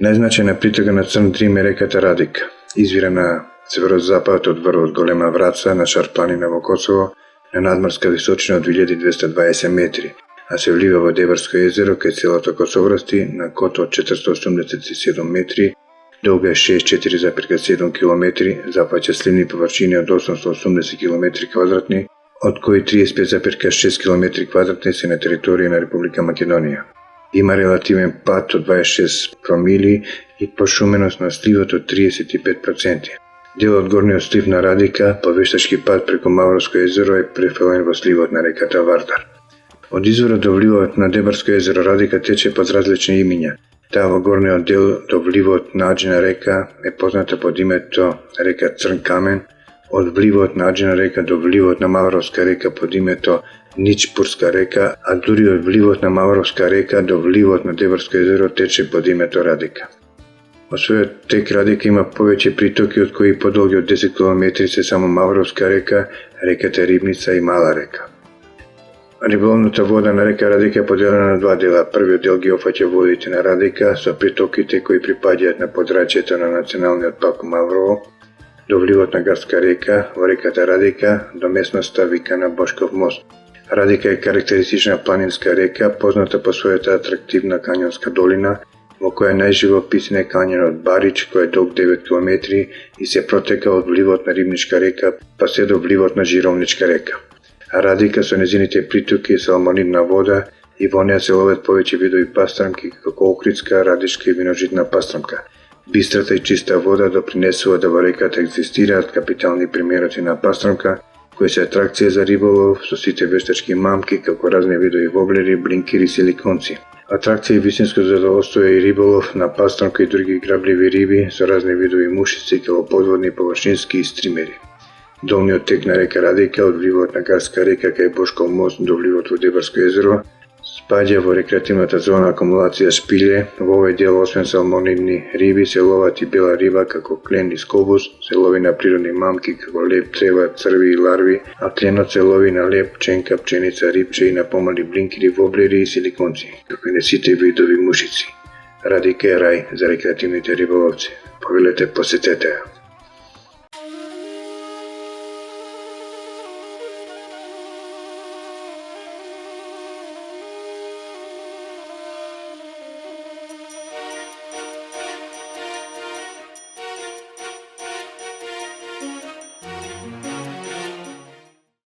Најзначајна притока на Црн Дрим е реката Радика. Извира на северозапад од врвот Голема Враца на Шар планина во Косово на надморска височина од 2220 метри, а се влива во Деварско езеро кај селото Косоврасти на кот од 487 метри, долга е 64,7 км, запаќа сливни површини од 880 км квадратни, од кои 35,6 км квадратни се на територија на Република Македонија. Има релативен пат од 26 промили и пошуменост на сливот од 35%. Дел од горниот слив на Радика, по вештачки пат преку Мавровско езеро, е префрлен во сливот на реката Вардар. Од изворот до вливот на Дебарско езеро Радика тече под различни имиња. Таа во горниот дел до вливот на Аџина река е позната под името река Црн Камен, од вливот на Аџина река до вливот на Мавровска река под името Ничпурска река, а дури од вливот на Мавровска река до вливот на Дебарско езеро тече под името Радика. Во својот тек Радика има повеќе притоки, од кои подолги од 10 км се само Мавровска река, реката Рибница и Мала река. Риболовната вода на река Радика е поделена на два дела. Првиот дел ги опфаќа водите на Радика со притоките кои припаѓаат на подрачјето на Националниот парк Маврово, до вливот на Гарска река во реката Радика, до местноста викана Бошков мост. Радика е карактеристична планинска река, позната по својата атрактивна кањонска долина, во која најживописен е кањонот Барич, кој е долг 9 км и се протека од вливот на Рибничка река па се до вливот на Жировничка река. Радика со незините притоки е салмонидна вода и во неа се ловат повеќе видови пастрамки како охридска, радишка и виножитна пастрамка. Бистрата и чиста вода допринесува да во реката екзистираат капитални примероци на пастрамка, кои се атракција за риболов со сите вештачки мамки како разни видови воблери, блинкери и силиконци. Атракција и вистинско задоволство е и риболов на пастрамка и други грабливи риби со разни видови мушици како подводни, површински и стримери. Долниот тек на река Радика од вливот на Гарска река кај Бошков мост до вливот во Дебарско езеро спаѓа во рекреативната зона акумулација шпиле. Во овој дел освен салмонидни риби се ловат и бела риба како клен и скобус, се лови на природни мамки како леп, трева, црви и ларви, а кленот се лови на леп, пченка, пченица, рибче и на помали блинкери, воблери и силиконци, како и на сите видови мушици. Радика е рај за рекреативните риболовци. Повелете, посетете ја.